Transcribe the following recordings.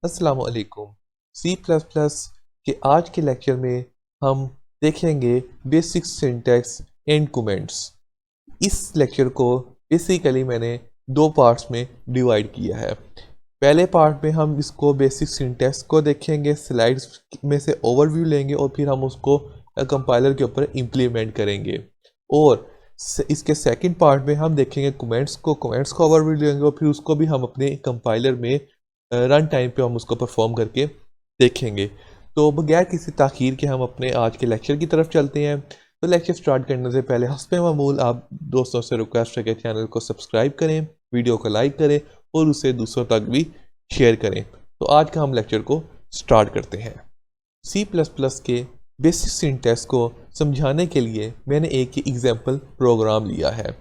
अस्सलाम वालेकुम। सी plus plus के आज के लेक्चर में हम देखेंगे बेसिक सिंटैक्स एंड कमेंट्स। इस लेक्चर को बेसिकली मैंने दो पार्ट्स में डिवाइड किया है। पहले पार्ट में हम इसको बेसिक सिंटैक्स को देखेंगे, स्लाइड्स में से ओवरव्यू लेंगे और फिर हम उसको कंपाइलर के ऊपर इम्प्लीमेंट करेंगे। और इसके सेकंड पार्ट में हम देखेंगे कमेंट्स को ओवरव्यू लेंगे और फिर उसको भी हम अपने कंपाइलर में रन टाइम पे हम उसको परफॉर्म करके देखेंगे। तो बगैर किसी ताख़ीर के हम अपने आज के लेक्चर की तरफ चलते हैं। तो लेक्चर स्टार्ट करने से पहले हस्बे मामूल आप दोस्तों से रिक्वेस्ट है कि चैनल को सब्सक्राइब करें, वीडियो को लाइक करें और उसे दूसरों तक भी शेयर करें। तो आज का हम लेक्चर को स्टार्ट करते हैं। सी प्लस प्लस के बेसिक सिंटैक्स को समझाने के लिए मैंने एक एग्जाम्पल प्रोग्राम लिया है।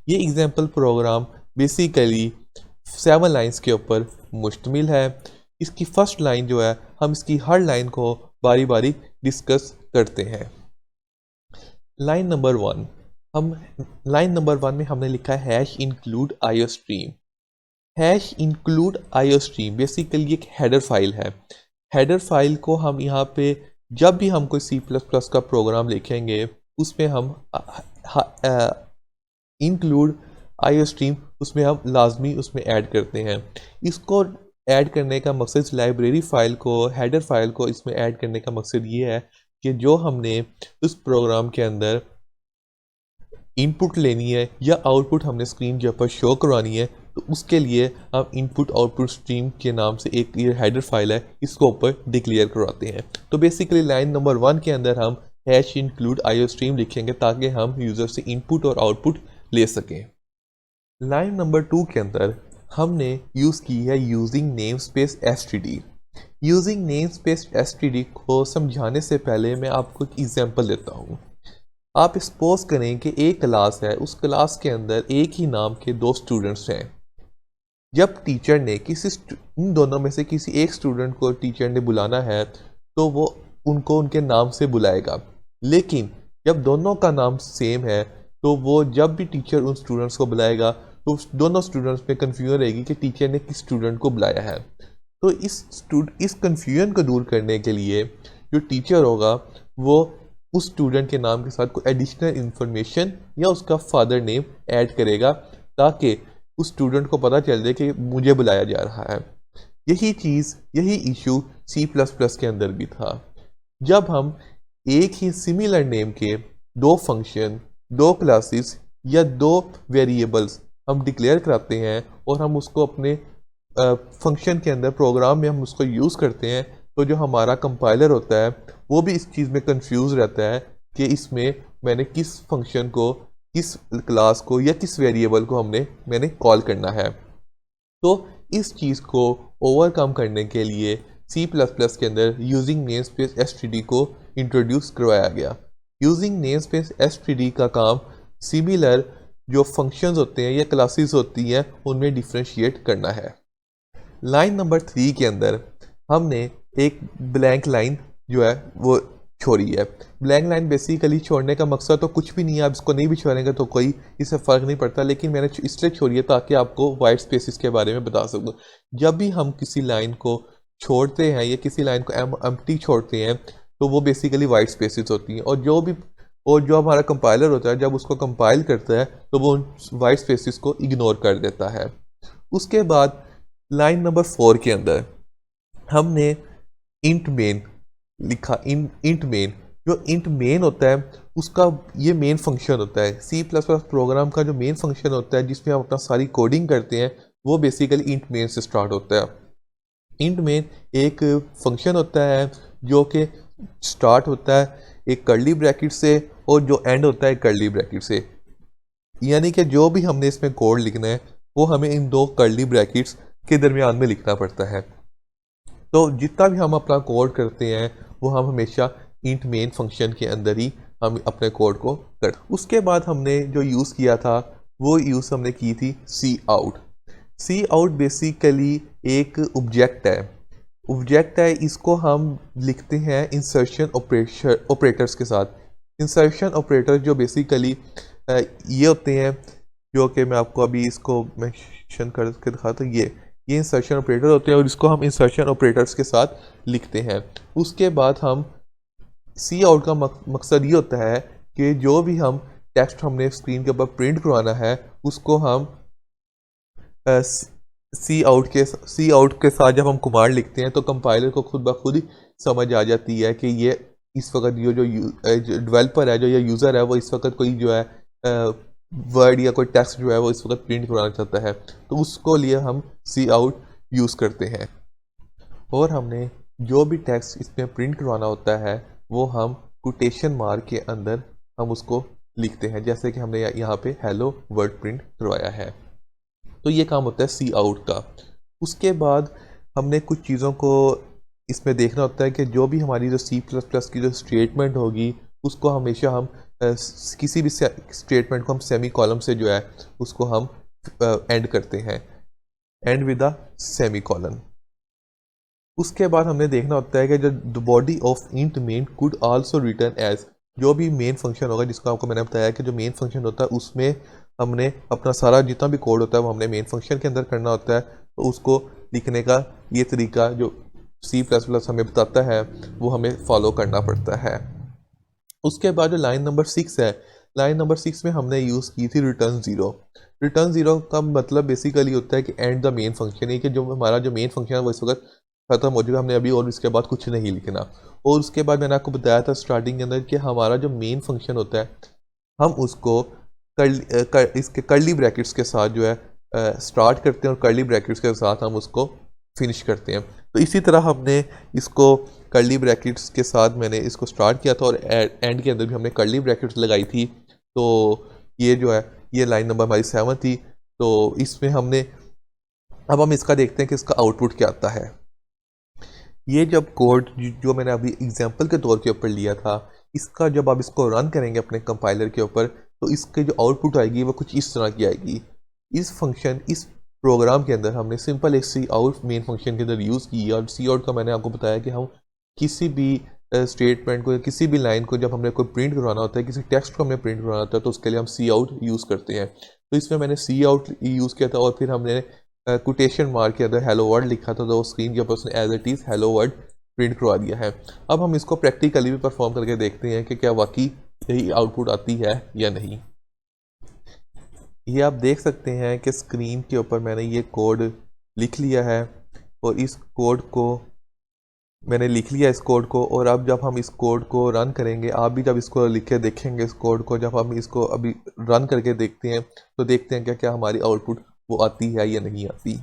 ये एग्जाम्पल प्रोग्राम बेसिकली 7 लाइन्स के ऊपर मुश्तमिल है। इसकी फर्स्ट लाइन जो है, हम इसकी हर लाइन को बारी बारी डिस्कस करते हैं। लाइन नंबर 1 में हमने लिखा है hash include IO stream. Hash include IO stream basically एक हेडर फाइल है। हेडर फाइल को हम यहाँ पे जब भी हम कोई सी प्लस प्लस का प्रोग्राम लिखेंगे उसमें हम इंक्लूड आईओ स्ट्रीम उसमें हम लाजमी उसमें ऐड करते हैं। इसको ऐड करने का मकसद, इस लाइब्रेरी फाइल को, हेडर फाइल को इसमें ऐड करने का मकसद ये है कि जो हमने उस प्रोग्राम के अंदर इनपुट लेनी है या आउटपुट हमने स्क्रीन के ऊपर शो करवानी है, तो उसके लिए हम इनपुट आउटपुट स्ट्रीम के नाम से एक ये हेडर फाइल है, इसको ऊपर डिक्लेयर करवाते हैं। तो बेसिकली लाइन नंबर 1 के अंदर हम हैश इंक्लूड आईओ स्ट्रीम लिखेंगे ताकि हम यूज़र से इनपुट और आउटपुट ले सकें। लाइन नंबर 2 के अंदर हमने यूज़ की है using name space STD. Using name space STD को समझाने से पहले मैं आपको एक एग्जांपल देता हूँ। आप सपोज करें कि एक क्लास है, उस क्लास के अंदर एक ही नाम के 2 स्टूडेंट्स हैं। जब टीचर ने इन दोनों में से किसी एक स्टूडेंट को टीचर ने बुलाना है तो वो उनको उनके नाम से बुलाएगा। लेकिन जब दोनों का नाम सेम है तो वो जब भी टीचर उन स्टूडेंट्स को बुलाएगा तो दोनों स्टूडेंट्स में कन्फ्यूजन रहेगी कि टीचर ने किस स्टूडेंट को बुलाया है। तो इस कन्फ्यूजन को दूर करने के लिए जो टीचर होगा वो उस स्टूडेंट के नाम के साथ कोई एडिशनल इंफॉर्मेशन या उसका फादर नेम ऐड करेगा ताकि उस स्टूडेंट को पता चल जाए कि मुझे बुलाया जा रहा है। यही इशू सी प्लस प्लस के अंदर भी था। जब हम एक ही सिमिलर नेम के 2 फंक्शन, 2 क्लासेस या 2 वेरिएबल्स हम डिक्लेयर कराते हैं और हम उसको अपने फंक्शन के अंदर प्रोग्राम में हम उसको यूज़ करते हैं, तो जो हमारा कंपाइलर होता है वो भी इस चीज़ में कंफ्यूज रहता है कि इसमें मैंने किस फंक्शन को, किस क्लास को या किस वेरिएबल को मैंने कॉल करना है। तो इस चीज़ को ओवरकम करने के लिए सी प्लस प्लस के अंदर यूजिंग नेम स्पेस एसटीडी को इंट्रोड्यूस करवाया गया। यूजिंग नेम स्पेस एसटीडी का काम सिमिलर जो फंक्शंस होते हैं या क्लासेस होती हैं उनमें डिफ्रेंशिएट करना है। लाइन नंबर 3 के अंदर हमने एक ब्लैंक लाइन जो है वो छोड़ी है। ब्लैंक लाइन बेसिकली छोड़ने का मकसद तो कुछ भी नहीं है, आप इसको नहीं भी छोड़ेंगे तो कोई इससे फ़र्क नहीं पड़ता, लेकिन मैंने इसलिए छोड़ी है ताकि आपको वाइट स्पेसिस के बारे में बता सकूँ। जब भी हम किसी लाइन को छोड़ते हैं या किसी लाइन को एम्प्टी छोड़ते हैं तो वो बेसिकली वाइट स्पेसिस होती हैं, और जो हमारा कंपाइलर होता है जब उसको कंपाइल करता है तो वो वाइट स्पेसिस को इग्नोर कर देता है। उसके बाद लाइन नंबर 4 के अंदर हमने इंट मेन लिखा। इंट मेन, जो इंट मेन होता है उसका ये मेन फंक्शन होता है। सी प्लस प्लस प्रोग्राम का जो मेन फंक्शन होता है जिसमें हम अपना सारी कोडिंग करते हैं वो बेसिकली इंट मेन से स्टार्ट होता है। इंट मेन एक फंक्शन होता है जो कि स्टार्ट होता है एक कर्ली ब्रैकेट से और जो एंड होता है कर्ली ब्रैकेट से, यानी कि जो भी हमने इसमें कोड लिखना है वो हमें इन 2 कर्ली ब्रैकेट्स के दरमियान में लिखना पड़ता है। तो जितना भी हम अपना कोड करते हैं वो हम हमेशा इंट मेन फंक्शन के अंदर ही हम अपने कोड को कर। उसके बाद हमने जो यूज़ किया था वो यूज़ हमने की थी सी आउट। सी आउट बेसिकली एक ऑब्जेक्ट है। इसको हम लिखते हैं इंसर्शन ऑपरेटर्स के साथ। इंसर्शन ऑपरेटर जो बेसिकली ये होते हैं, जो कि मैं आपको अभी इसको मेंशन करके दिखाता हूँ। ये इंसर्शन ऑपरेटर होते हैं और इसको हम इंसर्शन ऑपरेटर्स के साथ लिखते हैं। उसके बाद हम सी आउट का मकसद ये होता है कि जो भी हम टेक्स्ट हमने स्क्रीन के ऊपर प्रिंट करवाना है उसको हम सी आउट के साथ जब हम कमांड लिखते हैं तो कंपाइलर को खुद ब खुद ही समझ आ जाती है कि ये इस वक्त ये जो डेवलपर है, जो ये यूज़र है, वो इस वक्त कोई जो है वर्ड या कोई टेक्स्ट जो है वो इस वक्त प्रिंट कराना चाहता है, तो उसको लिए हम सी आउट यूज़ करते हैं। और हमने जो भी टेक्स्ट इसमें प्रिंट करवाना होता है वो हम कोटेशन मार्क के अंदर हम उसको लिखते हैं, जैसे कि हमने यहाँ पे हेलो वर्ड प्रिंट करवाया है। तो ये काम होता है सी आउट का। उसके बाद हमने कुछ चीज़ों को इसमें देखना होता है कि जो भी हमारी जो सी प्लस प्लस की जो स्टेटमेंट होगी उसको हमेशा हम किसी भी स्टेटमेंट को हम सेमी कॉलम से जो है उसको हम एंड करते हैं, end with a semicolon. उसके बाद हमने देखना होता है कि जो the body of int main could also return as, जो भी मेन फंक्शन होगा जिसको आपको मैंने बताया कि जो मेन फंक्शन होता है उसमें हमने अपना सारा जितना भी कोड होता है वो हमने मेन फंक्शन के अंदर करना होता है, तो उसको लिखने का ये तरीका जो सी प्लस प्लस हमें बताता है वो हमें फॉलो करना पड़ता है। उसके बाद जो लाइन नंबर 6 है, लाइन नंबर 6 में हमने यूज़ की थी रिटर्न ज़ीरो। रिटर्न ज़ीरो का मतलब बेसिकली होता है कि एंड द मेन फंक्शन, है कि जो हमारा जो मेन फंक्शन है वो इस वक्त ख़त्म हो चुका, हमने अभी और इसके बाद कुछ नहीं लिखना। और उसके बाद मैंने आपको बताया था स्टार्टिंग के अंदर कि हमारा जो मेन फंक्शन होता है हम उसको इसके कर्ली ब्रैकेट्स के साथ जो है स्टार्ट करते हैं और कर्ली ब्रैकेट्स के साथ हम उसको फिनिश करते हैं। तो इसी तरह हमने इसको कर्ली ब्रैकेट्स के साथ मैंने इसको स्टार्ट किया था और एंड के अंदर भी हमने कर्ली ब्रैकेट्स लगाई थी। तो ये जो है ये लाइन नंबर हमारी 7 थी। तो इसमें हमने अब हम इसका देखते हैं कि इसका आउटपुट क्या आता है। ये जब कोड जो मैंने अभी एग्जांपल के तौर के ऊपर लिया था, इसका जब आप इसको रन करेंगे अपने कंपाइलर के ऊपर तो इसके जो आउटपुट आएगी वो कुछ इस तरह की आएगी। इस प्रोग्राम के अंदर हमने सिंपल एक सी आउट मेन फंक्शन के अंदर यूज़ की, और सी आउट का मैंने आपको बताया कि हम किसी भी स्टेटमेंट को या किसी भी लाइन को जब हमने कोई प्रिंट करवाना होता है, किसी टेक्स्ट को हमने प्रिंट करवाना होता है, तो उसके लिए हम सी आउट यूज़ करते हैं। तो इसमें मैंने सी आउट यूज़ किया था और फिर हमने कोटेशन मार्क के अंदर हेलो वर्ड लिखा था, तो स्क्रीन के ऊपर उसने as it is hello world print करवा दिया है। अब हम इसको प्रैक्टिकली भी परफॉर्म करके देखते हैं कि क्या वाकई यही आउटपुट आती है या नहीं। ये आप देख सकते हैं कि स्क्रीन के ऊपर मैंने ये कोड लिख लिया है और इस कोड को मैंने लिख लिया इस कोड को, और अब जब हम इस कोड को रन करेंगे, आप भी जब इसको लिख के देखेंगे इस कोड को, जब हम इसको अभी रन करके देखते हैं तो देखते हैं क्या क्या हमारी आउटपुट वो आती है या नहीं आती।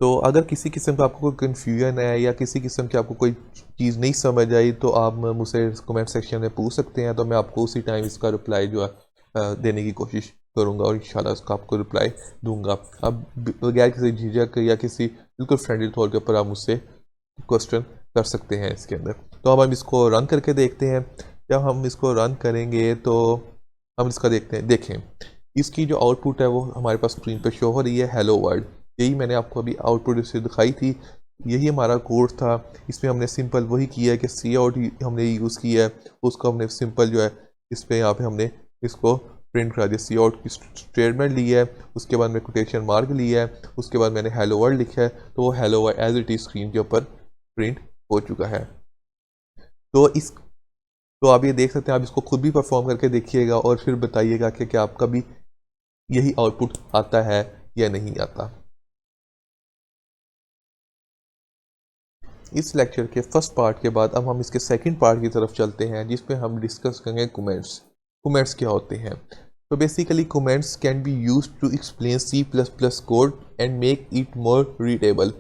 तो अगर किसी किस्म का आपको कोई कन्फ्यूजन है या किसी किस्म की आपको कोई चीज़ नहीं समझ आई तो आप मुझसे कमेंट सेक्शन में पूछ सकते हैं, तो मैं आपको उसी टाइम इसका रिप्लाई जो है देने की कोशिश करूँगा और इंशाल्लाह उसका आपको रिप्लाई दूंगा। अब बगैर किसी झिझक या किसी बिल्कुल फ्रेंडली तौर के ऊपर आप मुझसे क्वेश्चन कर सकते हैं इसके अंदर। तो अब हम इसको रन करके देखते हैं। जब हम इसको रन करेंगे तो हम इसका देखते हैं, देखें इसकी जो आउटपुट है वो हमारे पास स्क्रीन पर शो हो रही है हेलो वर्ड। यही मैंने आपको अभी आउटपुट इससे दिखाई थी, यही हमारा कोड था। इसमें हमने सिंपल वही किया है कि सी आउट हमने यूज़ किया है, उसको हमने सिंपल जो है इस पर यहाँ पे हमने इसको प्रिंट करा दिया। सी आउट की स्टेटमेंट ली है, उसके बाद मैंने कोटेशन मार्क लिया है, उसके बाद मैंने हेलो वर्ड लिखा है, तो वो hello world as it is screen के ऊपर प्रिंट हो चुका है। तो आप ये देख सकते हैं, आप इसको खुद भी परफॉर्म करके देखिएगा और फिर बताइएगा कि क्या आपका भी यही आउटपुट आता है या नहीं आता। इस लेक्चर के फर्स्ट पार्ट के बाद अब हम इसके सेकंड पार्ट की तरफ चलते हैं, जिसमें हम डिस्कस करेंगे कमेंट्स। कमेंट्स क्या होते हैं? तो basically comments can be used to explain C plus plus code and make it more readable.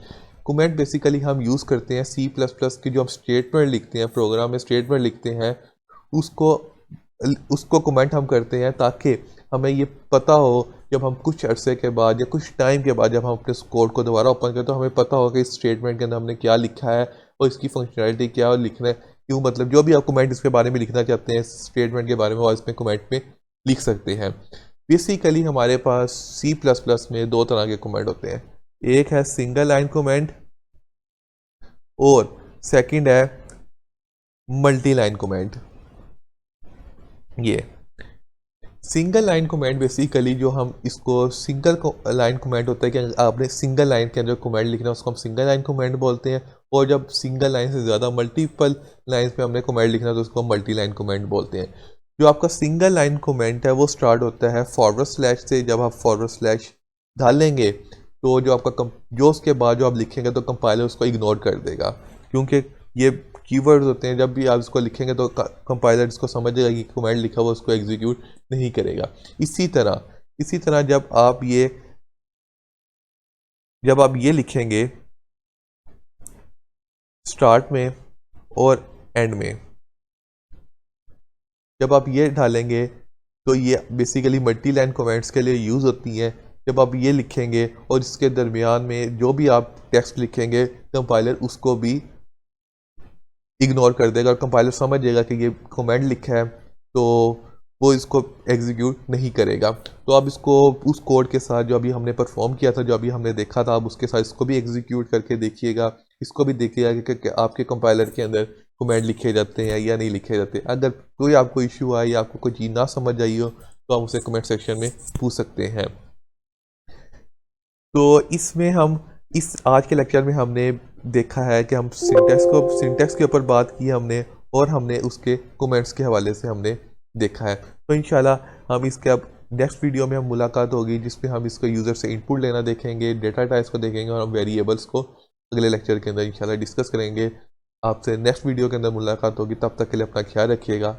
Comment basically हम यूज़ करते हैं सी प्लस प्लस की जो हम स्टेटमेंट लिखते हैं, प्रोग्राम में स्टेटमेंट लिखते हैं, उसको उसको कमेंट हम करते हैं ताकि हमें ये पता हो जब हम कुछ अरसे के बाद या कुछ टाइम के बाद जब हम अपने कोड को दोबारा ओपन करें तो हमें पता होगा कि इस स्टेटमेंट के अंदर हमने क्या लिखा है और इसकी फंक्शनैलिटी क्या और लिखना है क्यों, मतलब जो भी आप कमेंट इसके बारे में लिखना चाहते हैं स्टेटमेंट के बारे में और इसमें कमेंट में लिख सकते हैं। बेसिकली हमारे पास सी प्लस प्लस में दो तरह के कमेंट होते हैं, एक है सिंगल लाइन कमेंट और सेकंड है मल्टी लाइन कमेंट। ये सिंगल लाइन कमेंट बेसिकली जो हम इसको सिंगल लाइन कमेंट होता है कि आपने सिंगल लाइन के अंदर कमेंट लिखना है उसको हम सिंगल लाइन कमेंट बोलते हैं। और जब सिंगल लाइन से ज़्यादा मल्टीपल लाइन पे हमने कमेंट लिखना है तो उसको हम मल्टी लाइन कमेंट बोलते हैं। जो आपका सिंगल लाइन कमेंट है वो स्टार्ट होता है फॉरवर्ड स्लैश से। जब आप फॉरवर्ड स्लैश डालेंगे तो जो आपका जो उसके बाद जो आप लिखेंगे तो कंपाइलर उसको इग्नोर कर देगा, क्योंकि ये कीवर्ड्स होते हैं। जब भी आप इसको लिखेंगे तो कंपाइलर इसको समझेगा कि कमेंट लिखा हुआ उसको एग्जीक्यूट नहीं करेगा। इसी तरह जब आप ये लिखेंगे स्टार्ट में और एंड में, जब आप ये डालेंगे तो ये बेसिकली मल्टी लाइन कमेंट्स के लिए यूज़ होती हैं। जब आप ये लिखेंगे और इसके दरमियान में जो भी आप टेक्स्ट लिखेंगे कंपाइलर उसको भी इग्नोर कर देगा और कंपाइलर समझ जाएगा कि ये कमेंट लिखा है तो वो इसको एग्जीक्यूट नहीं करेगा। तो आप इसको उस कोड के साथ जो अभी हमने परफॉर्म किया था, जो अभी हमने देखा था, आप उसके साथ इसको भी एग्जीक्यूट करके देखिएगा। इसको भी देखिएगा कि आपके कंपाइलर के अंदर कमेंट लिखे जाते हैं या नहीं लिखे जाते। अगर कोई आपको इशू आए या आपको कोई चीज़ ना समझ आई हो तो आप उसे कमेंट सेक्शन में पूछ सकते हैं। तो इसमें हम इस आज के लेक्चर में हमने देखा है कि हम सिंटेक्स के ऊपर बात की हमने, और हमने उसके कमेंट्स के हवाले से हमने देखा है। तो इंशाल्लाह हम इसके अब नेक्स्ट वीडियो में हम मुलाकात होगी जिसमें हम इसको यूज़र से इनपुट लेना देखेंगे, डेटा टाइप्स को देखेंगे और हम वेरिएबल्स को अगले लेक्चर के अंदर इंशाल्लाह डिस्कस करेंगे। आपसे नेक्स्ट वीडियो के अंदर मुलाकात होगी, तब तक के लिए अपना ख्याल रखिएगा।